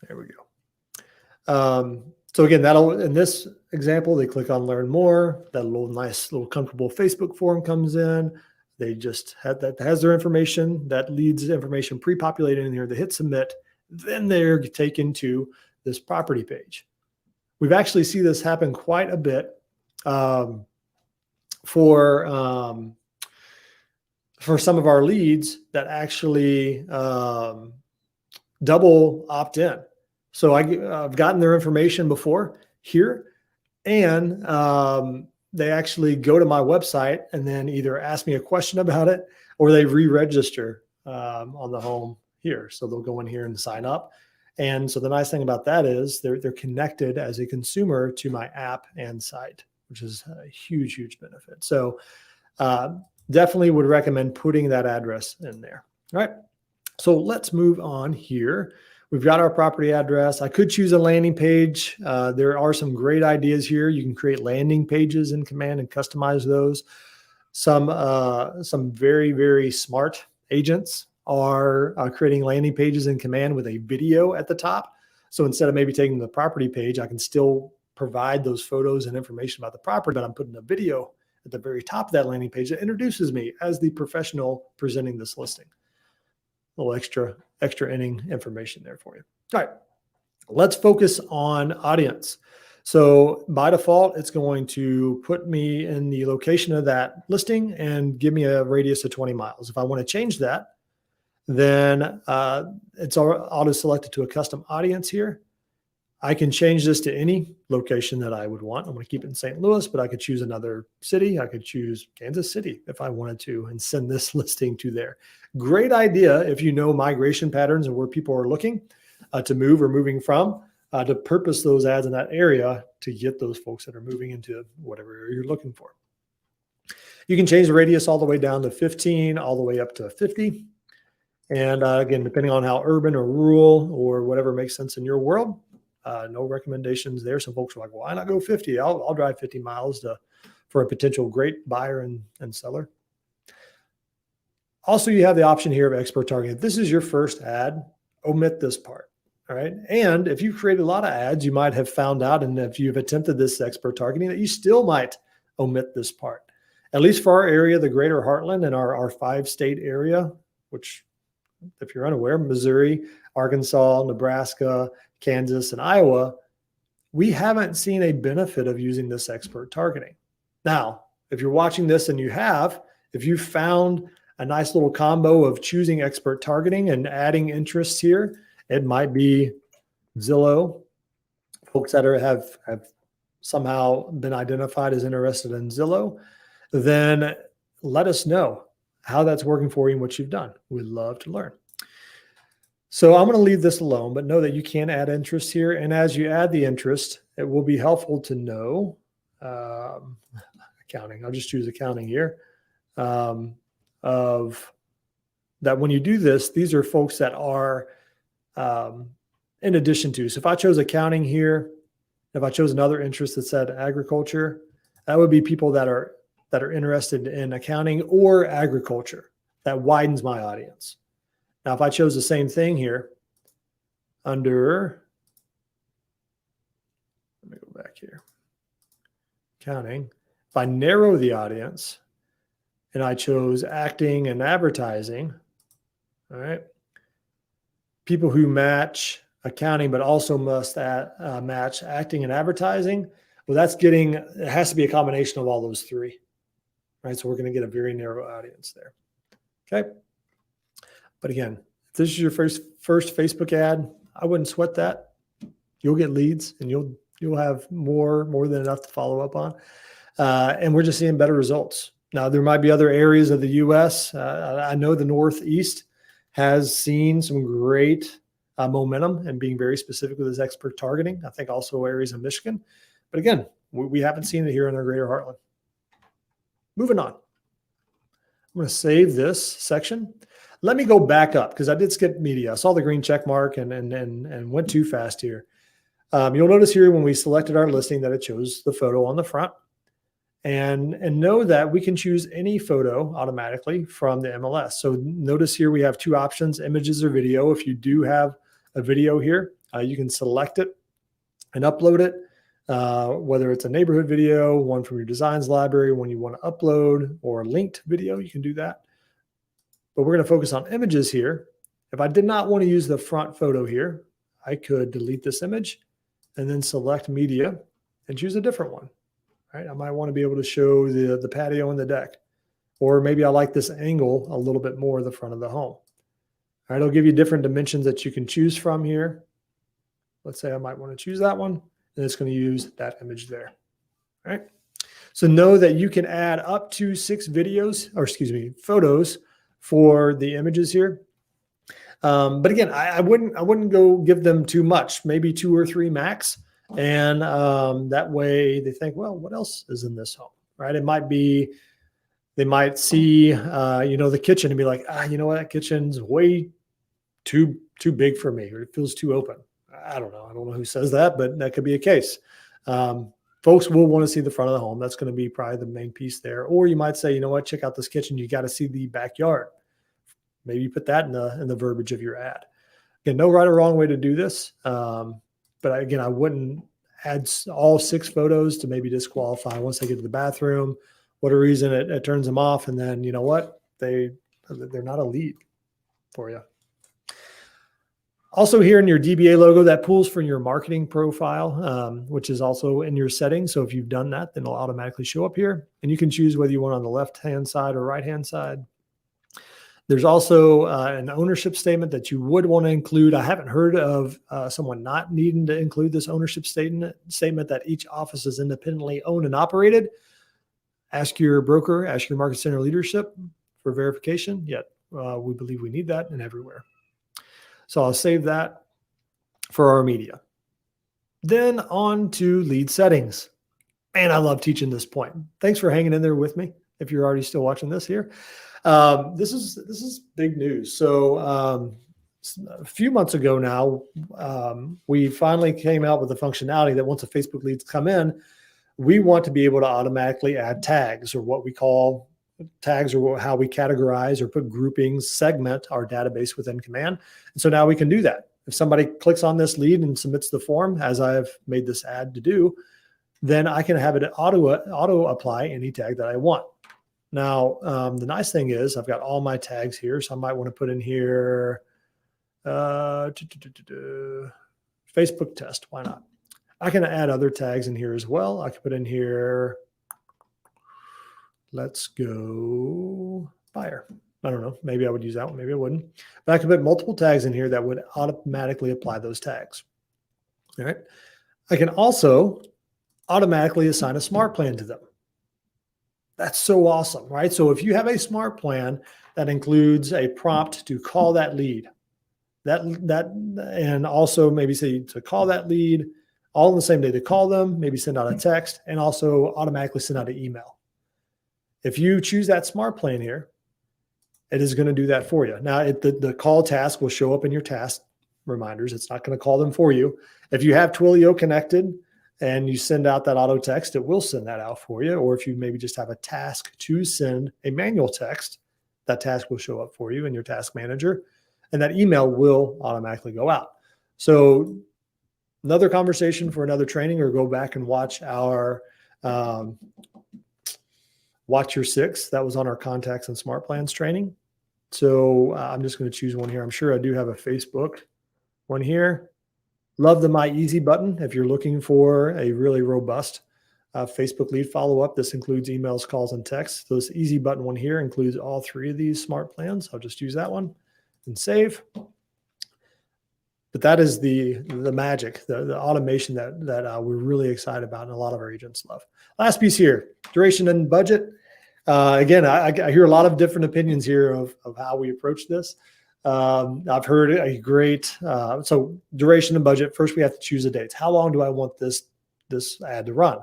There we go. So again, that'll, in this example, they click on learn more. That little nice little comfortable Facebook form comes in. They just had that has their information, that leads information pre-populated in here. They hit submit. Then they're taken to this property page. We've actually seen this happen quite a bit for some of our leads that actually double opt in. So I've gotten their information before here, and they actually go to my website and then either ask me a question about it or they re-register on the home here. So they'll go in here and sign up. And so the nice thing about that is they're connected as a consumer to my app and site, which is a huge, huge benefit. So definitely would recommend putting that address in there. All right. So let's move on here. We've got our property address. I could choose a landing page. There are some great ideas here. You can create landing pages in Command and customize those. Some very, very smart agents are creating landing pages in Command with a video at the top. So instead of maybe taking the property page, I can still provide those photos and information about the property, but I'm putting a video at the very top of that landing page that introduces me as the professional presenting this listing. A little extra inning information there for you. All right, let's focus on audience. So by default, it's going to put me in the location of that listing and give me a radius of 20 miles. If I want to change that, then it's auto-selected to a custom audience here. I can change this to any location that I would want. I'm going to keep it in St. Louis, but I could choose another city. I could choose Kansas City if I wanted to and send this listing to there. Great idea if you know migration patterns and where people are looking to move or moving from, to purpose those ads in that area to get those folks that are moving into whatever area you're looking for. You can change the radius all the way down to 15, all the way up to 50. And again, depending on how urban or rural or whatever makes sense in your world, no recommendations there. Some folks are like, well, why not go 50? I'll drive 50 miles for a potential great buyer and seller. Also, you have the option here of expert targeting. If this is your first ad, omit this part. All right. And if you've created a lot of ads, you might have found out, and if you've attempted this expert targeting, that you still might omit this part. At least for our area, the greater Heartland and our 5-state area, which, if you're unaware, Missouri, Arkansas, Nebraska, Kansas, and Iowa, we haven't seen a benefit of using this expert targeting. Now, if you're watching this and if you found a nice little combo of choosing expert targeting and adding interests here, it might be Zillow, folks that have somehow been identified as interested in Zillow, then let us know how that's working for you and what you've done. We'd love to learn. So I'm going to leave this alone, but know that you can add interest here. And as you add the interest, it will be helpful to know accounting. I'll just choose accounting here. Of that when you do this, these are folks that are in addition to. So if I chose accounting here, if I chose another interest that said agriculture, that would be people that are interested in accounting or agriculture. That widens my audience. Now, if I chose the same thing here under, let me go back here, accounting, if I narrow the audience and I chose acting and advertising, all right, people who match accounting but also must match acting and advertising, well, it has to be a combination of all those three, right? So we're going to get a very narrow audience there, okay? But again, if this is your first Facebook ad, I wouldn't sweat that. You'll get leads and you'll have more than enough to follow up on. And we're just seeing better results. Now, there might be other areas of the U.S. I know the Northeast has seen some great momentum and being very specific with this expert targeting. I think also areas of Michigan. But again, we haven't seen it here in our greater Heartland. Moving on. I'm going to save this section. Let me go back up because I did skip media. I saw the green check mark and went too fast here. You'll notice here when we selected our listing that it shows the photo on the front. And know that we can choose any photo automatically from the MLS. So notice here we have two options, images or video. If you do have a video here, you can select it and upload it, whether it's a neighborhood video, one from your designs library, one you want to upload, or a linked video, you can do that. But we're going to focus on images here. If I did not want to use the front photo here, I could delete this image and then select media and choose a different one. Right? I might want to be able to show the patio and the deck, or maybe I like this angle a little bit more, the front of the home. All right, it'll give you different dimensions that you can choose from here. Let's say I might want to choose that one, and it's going to use that image there. All right. So know that you can add up to 6 photos for the images here. But again, I wouldn't go give them too much, maybe 2 or 3 max. And that way they think, well, what else is in this home, right? It might be, they might see, the kitchen and be like, you know what, that kitchen's way too big for me, or it feels too open. I don't know. I don't know who says that, but that could be a case. Folks will want to see the front of the home. That's going to be probably the main piece there. Or you might say, you know what, check out this kitchen. You got to see the backyard. Maybe you put that in the verbiage of your ad. Again, no right or wrong way to do this. But again, I wouldn't add all 6 photos to maybe disqualify once they get to the bathroom. Whatever reason, it turns them off. And then, you know what? They're not a lead for you. Also here in your DBA logo, that pulls from your marketing profile, which is also in your settings. So if you've done that, then it'll automatically show up here. And you can choose whether you want on the left-hand side or right-hand side. There's also an ownership statement that you would want to include. I haven't heard of someone not needing to include this ownership statement that each office is independently owned and operated. Ask your broker, ask your market center leadership for verification. Yet we believe we need that and everywhere. So I'll save that for our media. Then on to lead settings. Man, I love teaching this point. Thanks for hanging in there with me. If you're already still watching this here. This is big news. So a few months ago now, we finally came out with the functionality that once the Facebook leads come in, we want to be able to automatically add tags, or what we call tags are how we categorize or put groupings, segment our database within Command. And so now we can do that. If somebody clicks on this lead and submits the form, as I've made this ad to do, then I can have it auto apply any tag that I want. Now, the nice thing is I've got all my tags here. So I might want to put in here Facebook test. Why not? I can add other tags in here as well. I can put in here, let's go buyer. I don't know. Maybe I would use that one. Maybe I wouldn't. But I can put multiple tags in here that would automatically apply those tags. All right. I can also automatically assign a smart plan to them. That's so awesome, right? So if you have a smart plan that includes a prompt to call that lead, and also maybe say to call that lead all in the same day, to call them, maybe send out a text, and also automatically send out an email. If you choose that smart plan here, it is going to do that for you. Now, the call task will show up in your task reminders. It's not going to call them for you. If you have Twilio connected and you send out that auto text, it will send that out for you. Or if you maybe just have a task to send a manual text, that task will show up for you in your task manager, and that email will automatically go out. So another conversation for another training, or go back and watch our Watch Your Six. That was on our contacts and smart plans training. So I'm just going to choose one here. I'm sure I do have a Facebook one here. Love the My Easy button. If you're looking for a really robust Facebook lead follow-up, this includes emails, calls, and texts. So this easy button one here includes all three of these smart plans. I'll just use that one and save. But that is the magic, the automation that we're really excited about, and a lot of our agents love. Last piece here, duration and budget. Again, I hear a lot of different opinions here of how we approach this. I've heard a great, so duration and budget. First, we have to choose the dates. How long do I want this ad to run?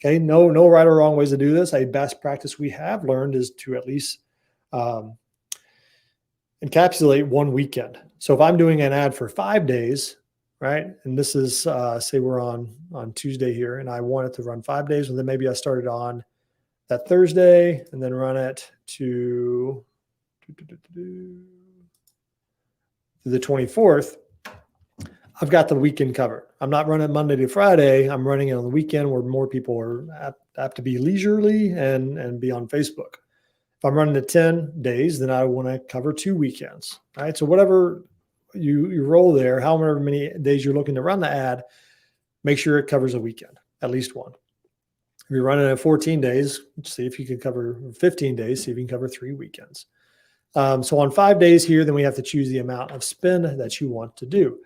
Okay, no right or wrong ways to do this. A best practice we have learned is to at least encapsulate one weekend. So if I'm doing an ad for 5 days, right, and this is, say we're on Tuesday here, and I want it to run 5 days, and then maybe I started on that Thursday and then run it to the 24th, I've got the weekend covered. I'm not running Monday to Friday. I'm running it on the weekend where more people are apt to be leisurely and be on Facebook. If I'm running it 10 days, then I want to cover 2 weekends, right? So whatever you roll there, however many days you're looking to run the ad, make sure it covers a weekend, at least one. If you're running it 14 days, see if you can cover 15 days, see if you can cover 3 weekends. So on 5 days here, then we have to choose the amount of spend that you want to do.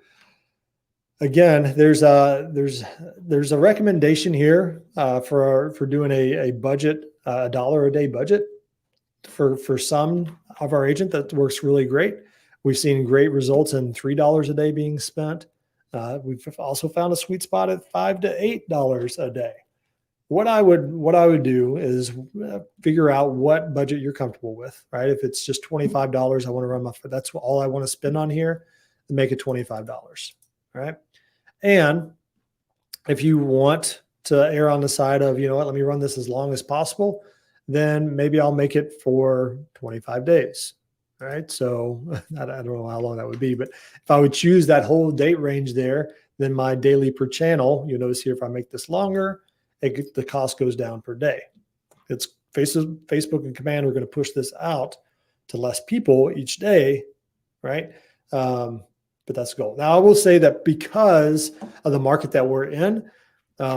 Again, there's a recommendation here for doing a budget, $1 a day budget for some of our agent that works really great. We've seen great results in $3 a day being spent. We've also found a sweet spot at $5 to $8 a day. What I would do is figure out what budget you're comfortable with, right? If it's just $25, I want to run that's all I want to spend on here, then make it $25, right? And if you want to err on the side of, you know what, let me run this as long as possible, then maybe I'll make it for 25 days, right? So I don't know how long that would be, but if I would choose that whole date range there, then my daily per channel, you'll notice here, if I make this longer, the cost goes down per day. It's Facebook and Command are going to push this out to less people each day, right? But that's the goal. Now, I will say that because of the market that we're in,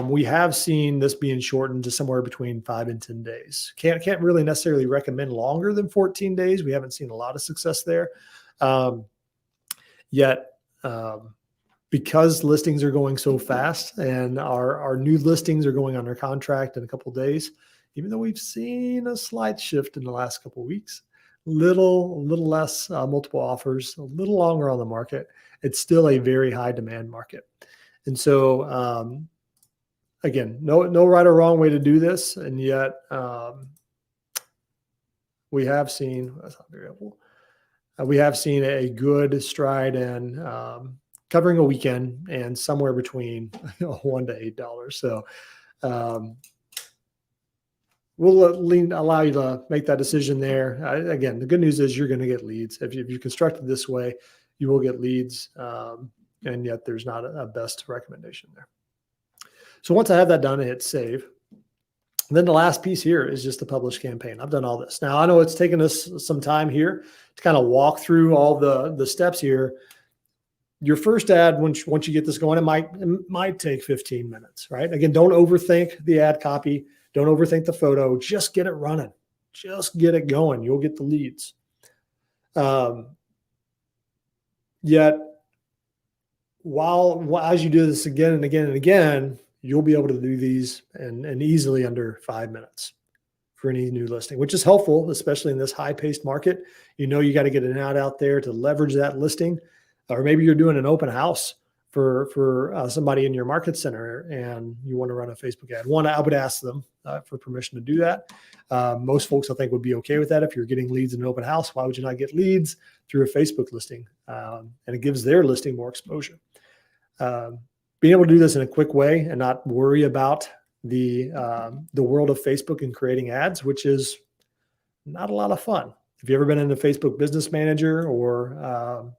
we have seen this being shortened to somewhere between 5 and 10 days. Can't really necessarily recommend longer than 14 days. We haven't seen a lot of success there yet. Because listings are going so fast and our new listings are going under contract in a couple of days, even though we've seen a slight shift in the last couple of weeks, little less multiple offers, a little longer on the market, it's still a very high demand market. And so, again, no right or wrong way to do this. And yet we have seen, that's not very helpful. We have seen a good stride in covering a weekend and somewhere between $1 to $8. So we'll allow you to make that decision there. Again, the good news is you're going to get leads. If you construct it this way, you will get leads. And yet there's not a best recommendation there. So once I have that done, I hit save. And then the last piece here is just the publish campaign. I've done all this. Now I know it's taken us some time here to kind of walk through all the steps here. Your first ad, once you get this going, it might take 15 minutes, right? Again, don't overthink the ad copy. Don't overthink the photo. Just get it running. Just get it going. You'll get the leads. Yet, as you do this again and again and again, you'll be able to do these and easily under 5 minutes for any new listing, which is helpful, especially in this high-paced market. You know you got to get an ad out there to leverage that listing. Or maybe you're doing an open house for somebody in your market center and you want to run a Facebook ad. One, I would ask them for permission to do that. Most folks, I think, would be okay with that. If you're getting leads in an open house, why would you not get leads through a Facebook listing? And it gives their listing more exposure. Being able to do this in a quick way and not worry about the world of Facebook and creating ads, which is not a lot of fun. If you've ever been in the Facebook Business Manager or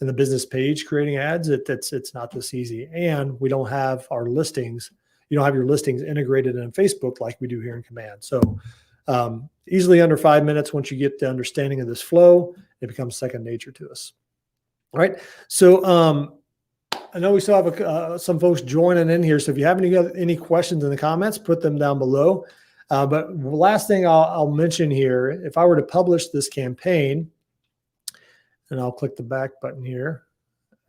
in the business page creating ads, it's not this easy. And we don't have our listings. You don't have your listings integrated in Facebook like we do here in Command. So easily under 5 minutes, once you get the understanding of this flow, it becomes second nature to us. All right. So I know we still have some folks joining in here. So if you have any questions in the comments, put them down below. But the last thing I'll mention here, if I were to publish this campaign, and I'll click the back button here.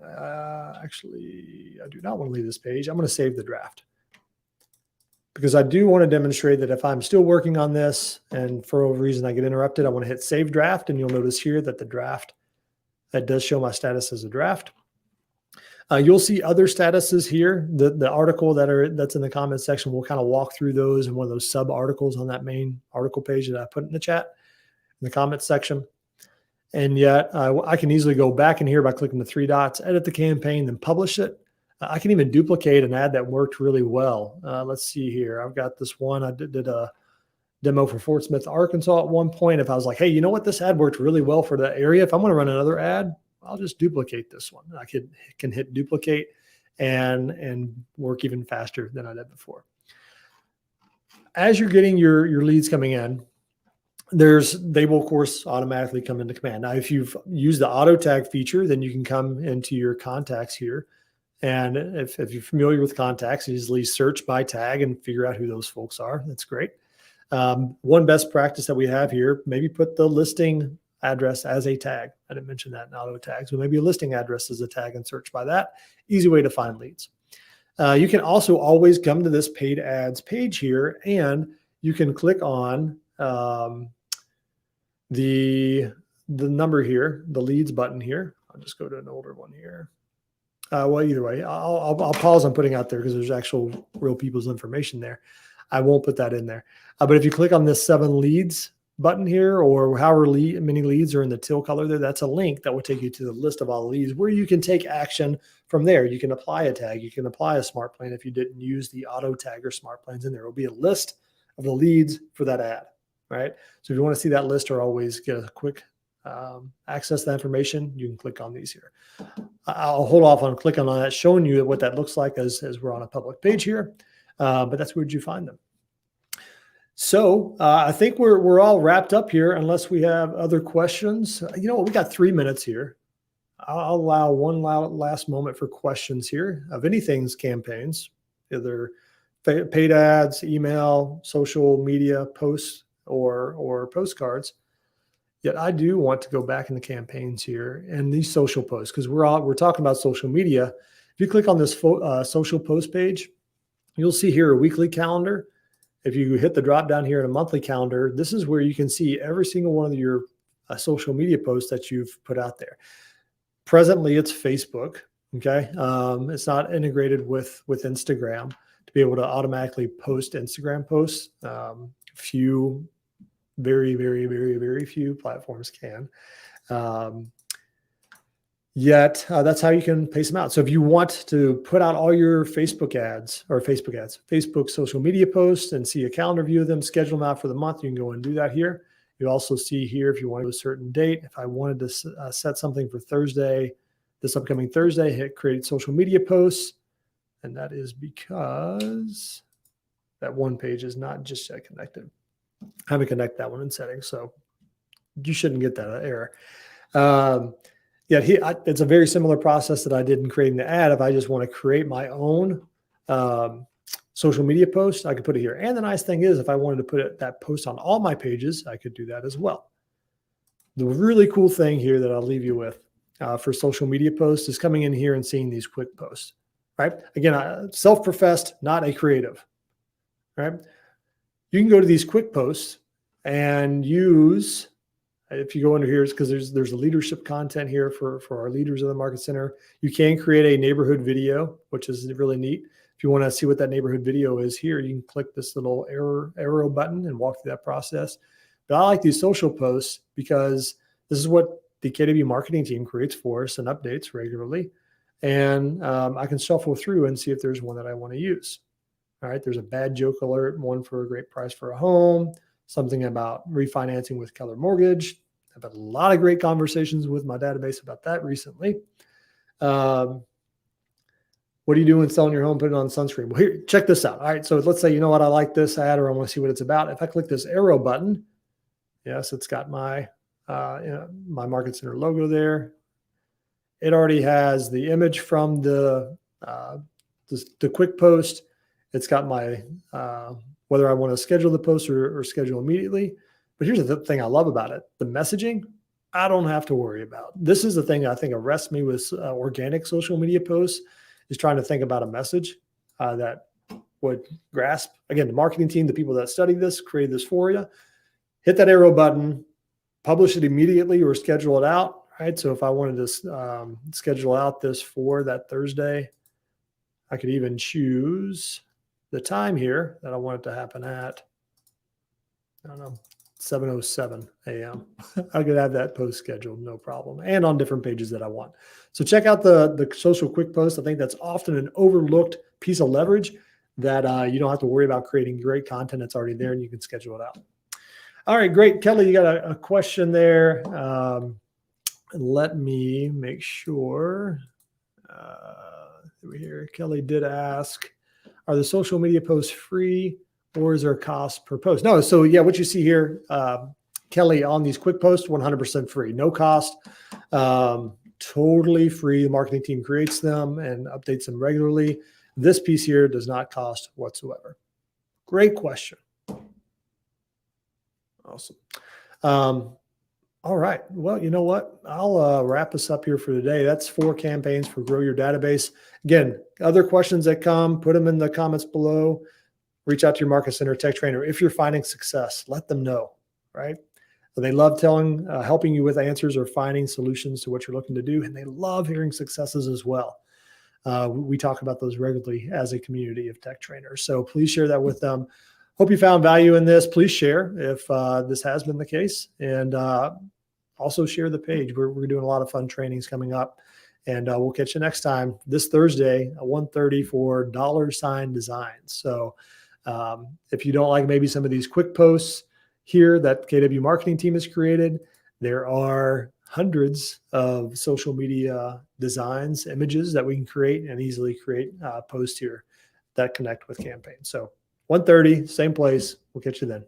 Actually, I do not want to leave this page. I'm going to save the draft because I do want to demonstrate that if I'm still working on this and for a reason I get interrupted, I want to hit save draft. And you'll notice here that the draft, that does show my status as a draft. You'll see other statuses here. The article that's in the comment section, we'll kind of walk through those in one of those sub articles on that main article page that I put in the chat in the comment section. And yet I can easily go back in here by clicking the three dots, edit the campaign, then publish it. I can even duplicate an ad that worked really well. Let's see here. I've got this one. I did a demo for Fort Smith, Arkansas at one point. If I was like, hey, you know what? This ad worked really well for the area. If I'm going to run another ad, I'll just duplicate this one. I can hit duplicate and work even faster than I did before. As you're getting your leads coming in, they will of course automatically come into Command. Now, if you've used the auto tag feature, then you can come into your contacts here. And if you're familiar with contacts, easily search by tag and figure out who those folks are. That's great. One best practice that we have here, maybe put the listing address as a tag. I didn't mention that in auto tags, but maybe a listing address as a tag and search by that. Easy way to find leads. You can also always come to this paid ads page here and you can click on the number here, the leads button here. I'll just go to an older one here. Well, either way, I'll pause on putting out there because there's actual real people's information there. I won't put that in there. But if you click on this 7 leads button here, or however many leads are in the teal color there, that's a link that will take you to the list of all the leads where you can take action from there. You can apply a tag. You can apply a smart plan if you didn't use the auto tag or smart plans in there. It will be a list of the leads for that ad. Right. So if you want to see that list or always get a quick access to that information, you can click on these here. I'll hold off on clicking on that, showing you what that looks like as we're on a public page here. But that's where you find them. So I think we're all wrapped up here unless we have other questions. You know what? We got 3 minutes here. I'll allow one last moment for questions here of anything's campaigns, either paid ads, email, social media posts, or postcards. Yet I do want to go back in the campaigns here and these social posts, because we're talking about social media. If you click on this social post page, you'll see here a weekly calendar. If you hit the drop down here in a monthly calendar, this is where you can see every single one of your social media posts that you've put out there. Presently, it's Facebook. Okay, it's not integrated with Instagram to be able to automatically post Instagram posts. Very, very, very, very few platforms can. Yet that's how you can pace them out. So if you want to put out all your Facebook social media posts and see a calendar view of them, schedule them out for the month, you can go and do that here. You also see here if you want to do a certain date. If I wanted to set something for Thursday, this upcoming Thursday, hit create social media posts. And that is because that one page is not just yet connected. I haven't connected that one in settings, so you shouldn't get that error. It's a very similar process that I did in creating the ad. If I just want to create my own social media post, I could put it here. And the nice thing is, if I wanted to put that post on all my pages, I could do that as well. The really cool thing here that I'll leave you with for social media posts is coming in here and seeing these quick posts, right? Again, self-professed, not a creative, right? You can go to these quick posts and use, if you go under here, it's because there's a leadership content here for our leaders of the Market Center. You can create a neighborhood video, which is really neat. If you want to see what that neighborhood video is here, you can click this little arrow button and walk through that process. But I like these social posts because this is what the KW marketing team creates for us and updates regularly. And I can shuffle through and see if there's one that I want to use. All right, there's a bad joke alert, one for a great price for a home, something about refinancing with Keller Mortgage. I've had a lot of great conversations with my database about that recently. What do you do when selling your home? Put it on sunscreen. Well, here, check this out. All right, so let's say, you know what, I like this ad or I want to see what it's about. If I click this arrow button, yes, it's got my my Market Center logo there. It already has the image from the quick post. It's got my whether I want to schedule the post or schedule immediately. But here's the thing I love about it. The messaging, I don't have to worry about. This is the thing I think arrests me with organic social media posts, is trying to think about a message that would grasp. Again, the marketing team, the people that study this, created this for you. Hit that arrow button, publish it immediately or schedule it out. Right. So if I wanted to schedule out this for that Thursday, I could even choose the time here that I want it to happen at. I don't know, 7:07 a.m. I could have that post scheduled, no problem, and on different pages that I want. So check out the social quick post. I think that's often an overlooked piece of leverage that you don't have to worry about creating great content that's already there, and you can schedule it out. All right, great. Kelly, you got a question there. Let me make sure. Here, Kelly did ask, are the social media posts free or is there a cost per post? No, so yeah, what you see here, Kelly, on these quick posts, 100% free, no cost, totally free. The marketing team creates them and updates them regularly. This piece here does not cost whatsoever. Great question. Awesome. All right. Well, you know what? I'll wrap us up here for today. That's 4 campaigns for Grow Your Database. Again, other questions that come, put them in the comments below. Reach out to your Market Center tech trainer. If you're finding success, let them know, right? They love helping you with answers or finding solutions to what you're looking to do. And they love hearing successes as well. We talk about those regularly as a community of tech trainers. So please share that with them. Hope you found value in this. Please share if this has been the case. And also share the page. We're doing a lot of fun trainings coming up. And we'll catch you next time this Thursday at 1:30 for $ designs. So if you don't like maybe some of these quick posts here that KW marketing team has created, there are hundreds of social media designs, images that we can create and easily create posts here that connect with campaigns. So 1:30, same place. We'll catch you then.